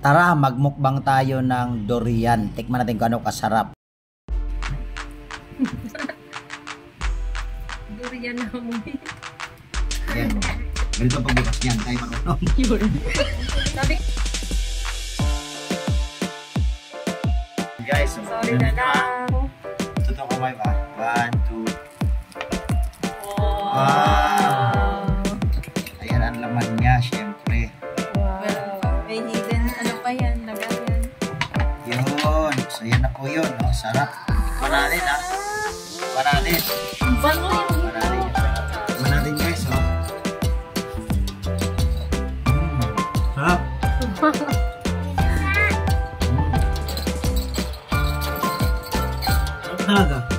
Tara, magmukbang tayo ng durian. Tikman natin kung ano kasarap. Durian na amoy. Ayan. Ganito pagbukas niyan. Tayo marunong. Yun. Sabi, guys, sorry na lang. Totoo ko ba? 1, 2. Wow. Ayan ang laman niya, syempre. Wow. May hidden, ano pa yan? Lagat yan. Yun. So, yan na po yun. No? Sarap. Mananin, ha? Mananin. Bango yung Mananin. Mananin, guys, oh. Sarap. Sarap talaga.